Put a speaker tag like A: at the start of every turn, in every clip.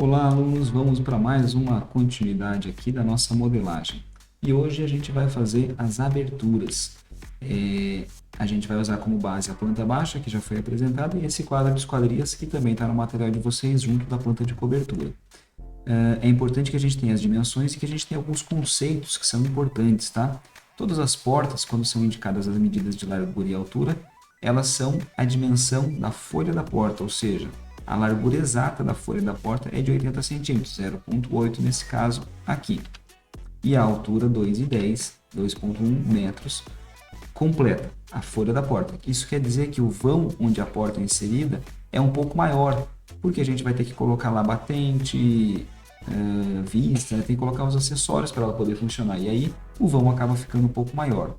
A: Olá, alunos! Vamos para mais uma continuidade aqui da nossa modelagem. E hoje a gente vai fazer as aberturas. A gente vai usar como base a planta baixa, que já foi apresentada, e esse quadro de esquadrias, que também está no material de vocês, junto da planta de cobertura. É importante que a gente tenha as dimensões e que a gente tenha alguns conceitos que são importantes, tá? Todas as portas, quando são indicadas as medidas de largura e altura, elas são a dimensão da folha da porta, ou seja, a largura exata da folha da porta é de 80 centímetros, 0,8 nesse caso aqui. E a altura 2,10, 2,1 metros, completa a folha da porta. Isso quer dizer que o vão onde a porta é inserida é um pouco maior, porque a gente vai ter que colocar lá batente, vista, tem que colocar os acessórios para ela poder funcionar. E aí o vão acaba ficando um pouco maior.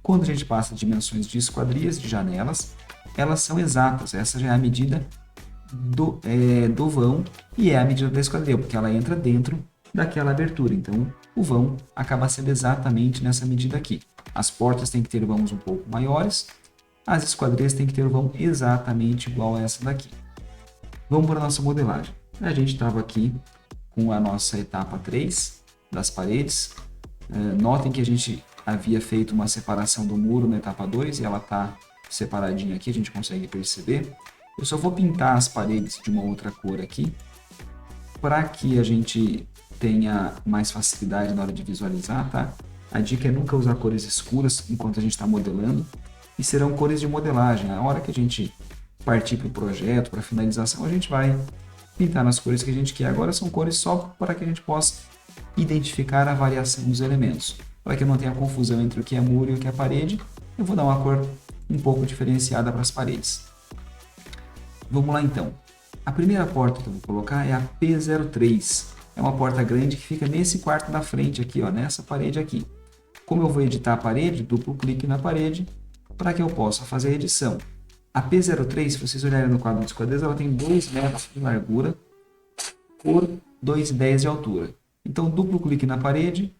A: Quando a gente passa dimensões de esquadrias, de janelas, elas são exatas. Essa já é a medida do vão e é a medida da esquadria, porque ela entra dentro daquela abertura. Então, o vão acaba sendo exatamente nessa medida aqui. As portas têm que ter vãos um pouco maiores, as esquadrias têm que ter o vão exatamente igual a essa daqui. Vamos para a nossa modelagem. A gente estava aqui com a nossa etapa 3 das paredes. Notem que a gente havia feito uma separação do muro na etapa 2 e ela está separadinha aqui, a gente consegue perceber. Eu só vou pintar as paredes de uma outra cor aqui, para que a gente tenha mais facilidade na hora de visualizar, tá? A dica é nunca usar cores escuras enquanto a gente está modelando, e serão cores de modelagem. A hora que a gente partir para o projeto, para a finalização, a gente vai pintar nas cores que a gente quer. Agora são cores só para que a gente possa identificar a variação dos elementos. Para que não tenha confusão entre o que é muro e o que é parede, eu vou dar uma cor um pouco diferenciada para as paredes. Vamos lá então. A primeira porta que eu vou colocar é a P03. É uma porta grande que fica nesse quarto da frente aqui, ó, nessa parede aqui. Como eu vou editar a parede, duplo clique na parede para que eu possa fazer a edição. A P03, se vocês olharem no quadro de esquadrias, ela tem 2 metros de largura por 2,10 de altura. Então, duplo clique na parede.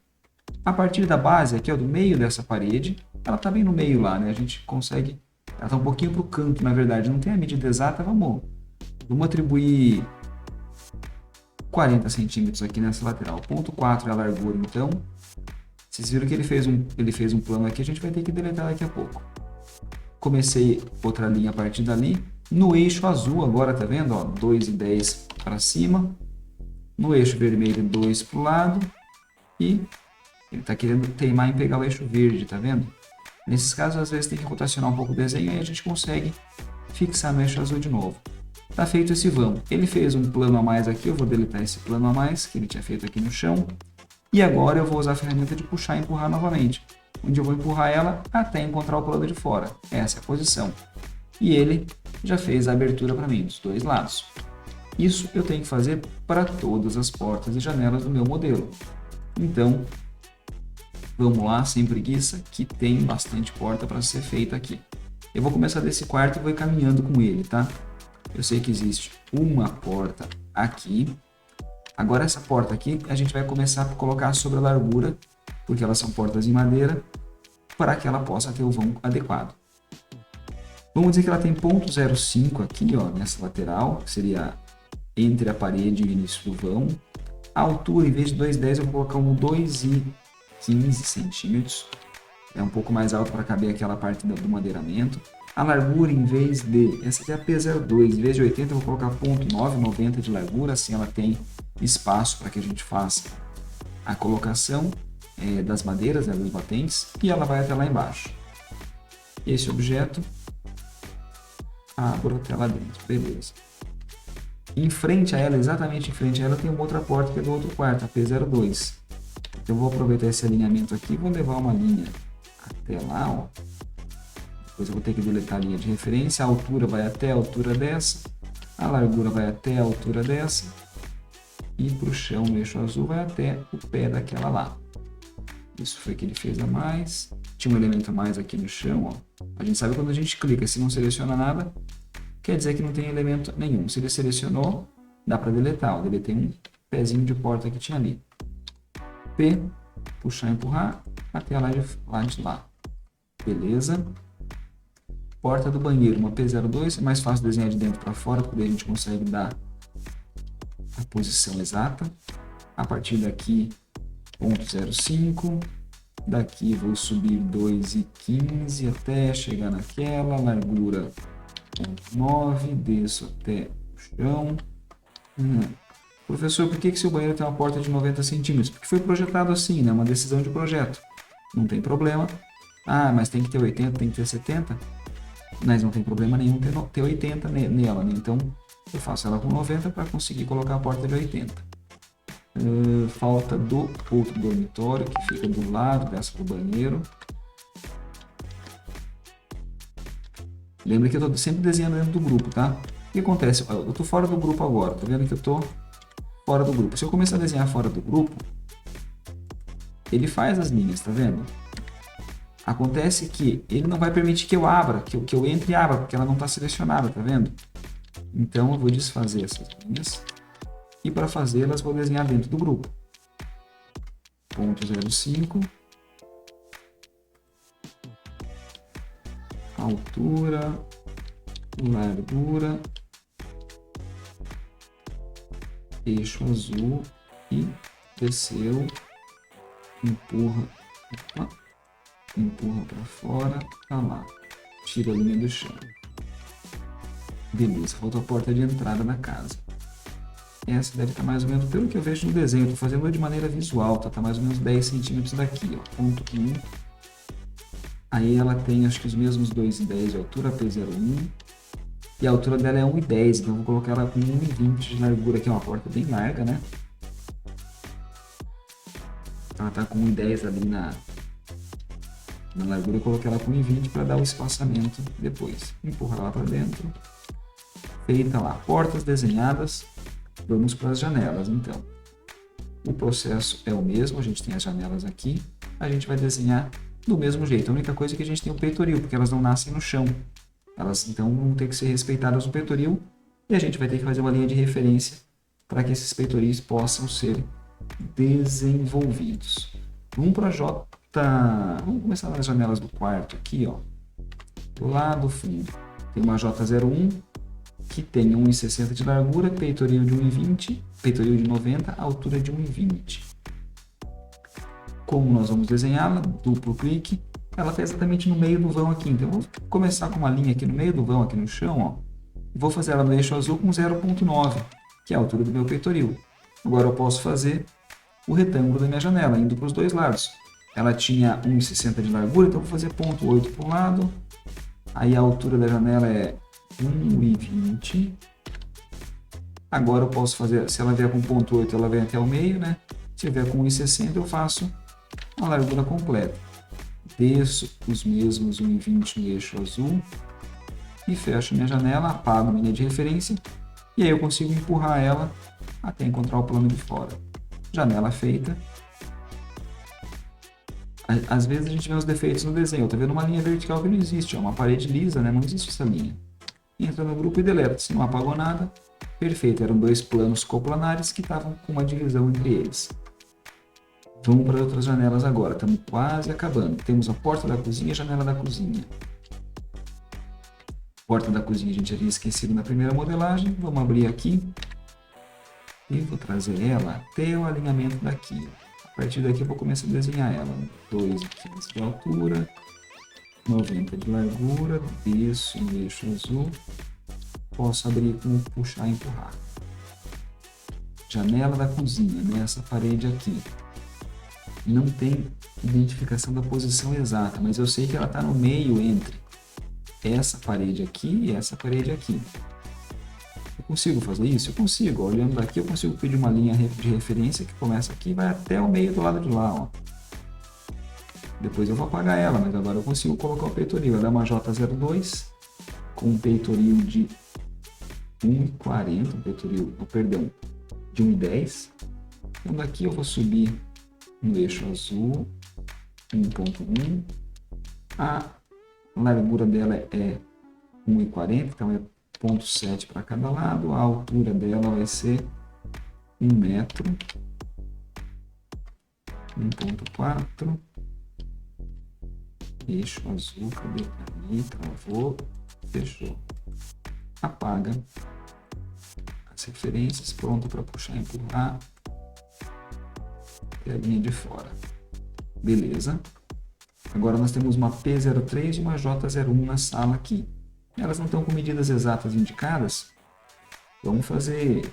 A: A partir da base, aqui ó, do meio dessa parede, ela está bem no meio lá, né? A gente consegue... Ela está um pouquinho para o canto, na verdade. Não tem a medida exata, vamos atribuir 40 centímetros aqui nessa lateral. Ponto 4 é a largura, então. Vocês viram que ele fez um plano aqui, a gente vai ter que deletar daqui a pouco. Comecei outra linha a partir dali. No eixo azul agora, tá vendo? 2,10 para cima. No eixo vermelho, 2 para o lado. E ele está querendo teimar em pegar o eixo verde, tá vendo? Nesses casos, às vezes tem que rotacionar um pouco o desenho e aí a gente consegue fixar no eixo azul de novo. Tá feito esse vão. Ele fez um plano a mais aqui, eu vou deletar esse plano a mais que ele tinha feito aqui no chão. E agora eu vou usar a ferramenta de puxar e empurrar novamente, onde eu vou empurrar ela até encontrar o plano de fora. Essa é a posição. E ele já fez a abertura para mim, dos dois lados. Isso eu tenho que fazer para todas as portas e janelas do meu modelo. Então, vamos lá, sem preguiça, que tem bastante porta para ser feita aqui. Eu vou começar desse quarto e vou ir caminhando com ele, tá? Eu sei que existe uma porta aqui. Agora essa porta aqui, a gente vai começar a colocar sobre a largura, porque elas são portas em madeira, para que ela possa ter o vão adequado. Vamos dizer que ela tem 0,05 aqui, ó, nessa lateral, que seria entre a parede e o início do vão. A altura, em vez de 2,10, eu vou colocar um 2,15 centímetros. É um pouco mais alto para caber aquela parte do madeiramento. A largura, em vez de... Essa aqui é a P02. Em vez de 80, eu vou colocar 0,990 de largura. Assim ela tem espaço para que a gente faça a colocação das madeiras, né, dos batentes. E ela vai até lá embaixo. Esse objeto abro até lá dentro. Beleza. Em frente a ela, exatamente em frente a ela, tem uma outra porta que é do outro quarto, a P02. Eu vou aproveitar esse alinhamento aqui e vou levar uma linha até lá, ó. Depois eu vou ter que deletar a linha de referência. A altura vai até a altura dessa. A largura vai até a altura dessa. E para o chão, no eixo azul, vai até o pé daquela lá. Isso foi que ele fez a mais. Tinha um elemento a mais aqui no chão, ó. A gente sabe quando a gente clica, se não seleciona nada, quer dizer que não tem elemento nenhum. Se ele selecionou, dá para deletar. Eu deletei um pezinho de porta que tinha ali. P, puxar e empurrar, até lá de lá. Beleza. Porta do banheiro, uma P02, é mais fácil desenhar de dentro para fora, porque a gente consegue dar a posição exata. A partir daqui, 0,05. Daqui vou subir 2,15 até chegar naquela, largura 0,9, desço até o chão. Professor, por que seu banheiro tem uma porta de 90 centímetros? Porque foi projetado assim, né? Uma decisão de projeto. Não tem problema. Ah, mas tem que ter 80, tem que ter 70? Mas não tem problema nenhum ter 80 nela, né? Então, eu faço ela com 90 para conseguir colocar a porta de 80. Falta do outro dormitório, que fica do lado dessa do banheiro. Lembra que eu estou sempre desenhando dentro do grupo, tá? O que acontece? Eu estou fora do grupo agora, tá vendo que eu estou fora do grupo. Se eu começar a desenhar fora do grupo, ele faz as linhas, tá vendo? Acontece que ele não vai permitir que eu abra, que eu entre e abra, porque ela não está selecionada, tá vendo? Então eu vou desfazer essas linhas e para fazê-las vou desenhar dentro do grupo. 0,05, altura, largura, eixo azul e desceu, empurra para fora, tá lá, tira a linha do chão. Beleza, falta a porta de entrada da casa. Essa deve estar mais ou menos, pelo que eu vejo no desenho, estou fazendo de maneira visual, tá mais ou menos 10 centímetros daqui, ó, ponto 1. Aí ela tem, acho que os mesmos 2,10 de altura, P01. E a altura dela é 1,10, então eu vou colocar ela com 1,20 de largura, que é uma porta bem larga, né? Ela tá com 1,10 ali na largura, eu coloquei ela com 1,20 para dar o espaçamento depois. Empurrar ela para dentro. Feita lá, portas desenhadas. Vamos para as janelas, então. O processo é o mesmo, a gente tem as janelas aqui, a gente vai desenhar do mesmo jeito. A única coisa é que a gente tem o peitoril, porque elas não nascem no chão. Elas, então, vão ter que ser respeitadas no peitoril e a gente vai ter que fazer uma linha de referência para que esses peitoris possam ser desenvolvidos. Vamos para a J... Vamos começar nas janelas do quarto aqui, ó. Lá do fundo. Tem uma J01, que tem 1,60 de largura, peitoril de 1,20, peitoril de 90, altura de 1,20. Como nós vamos desenhá-la? Duplo clique. Ela está exatamente no meio do vão aqui. Então, eu vou começar com uma linha aqui no meio do vão, aqui no chão, ó. Vou fazer ela no eixo azul com 0,9, que é a altura do meu peitoril. Agora eu posso fazer o retângulo da minha janela, indo para os dois lados. Ela tinha 1,60 de largura, então eu vou fazer 0,8 para um lado. Aí a altura da janela é 1,20. Agora eu posso fazer, se ela vier com 0,8, ela vem até o meio, né? Se vier com 1,60, eu faço a largura completa. Desço os mesmos 1,20 no eixo azul e fecho minha janela, apago minha linha de referência e aí eu consigo empurrar ela até encontrar o plano de fora. Janela feita. Às vezes a gente vê os defeitos no desenho. Eu tô vendo uma linha vertical que não existe, ó, uma parede lisa, né? Não existe essa linha. Entra no grupo e deleta. Se não apagou nada, perfeito. Eram dois planos coplanares que estavam com uma divisão entre eles. Vamos para outras janelas agora. Estamos quase acabando. Temos a porta da cozinha e a janela da cozinha. Porta da cozinha a gente havia esquecido na primeira modelagem. Vamos abrir aqui. E vou trazer ela até o alinhamento daqui. A partir daqui eu vou começar a desenhar ela. 2,15 de altura, 90 de largura, desço no eixo azul. Posso abrir com puxar e empurrar. Janela da cozinha, nessa parede aqui. Não tem identificação da posição exata, mas eu sei que ela está no meio entre essa parede aqui e essa parede aqui. Eu consigo fazer isso? Eu consigo. Olhando daqui, eu consigo pedir uma linha de referência que começa aqui e vai até o meio do lado de lá. Ó. Depois eu vou apagar ela, mas agora eu consigo colocar o peitoril. Ela dá uma J02 com um peitoril de 1,40, perdão, de 1,10. Então daqui eu vou subir no eixo azul, 1,1. A largura dela é 1,40, então é 0,7 para cada lado. A altura dela vai ser 1 metro, 1,4. Eixo azul, cadê? Aí, travou, fechou. Apaga as as referências, pronto para puxar e empurrar até a linha de fora. Beleza. Agora nós temos uma P03 e uma J01 na sala aqui. Elas não estão com medidas exatas indicadas. Vamos fazer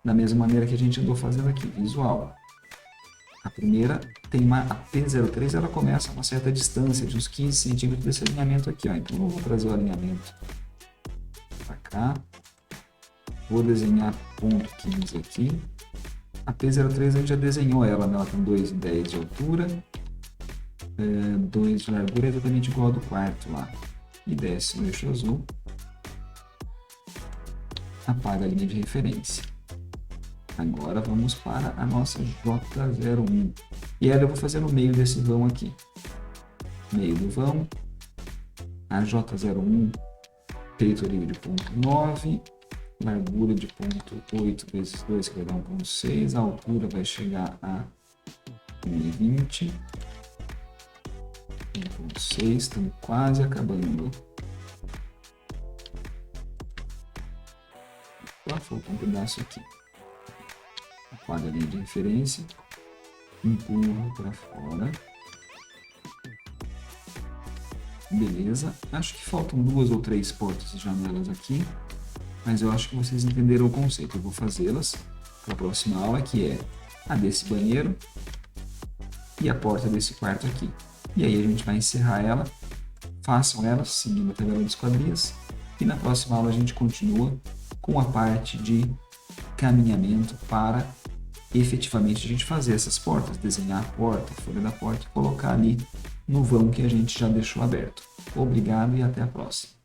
A: da mesma maneira que a gente andou fazendo aqui, visual. A primeira tem a P03, ela começa a uma certa distância, de uns 15 centímetros desse alinhamento aqui. Ó. Então eu vou trazer o alinhamento para cá. Vou desenhar ponto 15 aqui. A P03 a gente já desenhou ela, né? Ela tem 2,10 de altura, 2 de largura, exatamente igual ao do quarto lá. E desce no eixo azul. Apaga a linha de referência. Agora vamos para a nossa J01. E ela eu vou fazer no meio desse vão aqui. Meio do vão. A J01, peitoral de ponto 9. Largura de ponto 8 vezes 2, que vai dar 1,6. A altura vai chegar a 1,20. 1,6, estamos quase acabando. Falta um pedaço aqui. Apaga a linha de referência. Empurra para fora. Beleza. Acho que faltam 2 ou 3 portas e janelas aqui. Mas eu acho que vocês entenderam o conceito. Eu vou fazê-las para a próxima aula, que é a desse banheiro e a porta desse quarto aqui. E aí a gente vai encerrar ela. Façam elas seguindo a tabela de esquadrias. E na próxima aula a gente continua com a parte de caminhamento para efetivamente a gente fazer essas portas, desenhar a porta, a folha da porta e colocar ali no vão que a gente já deixou aberto. Obrigado e até a próxima.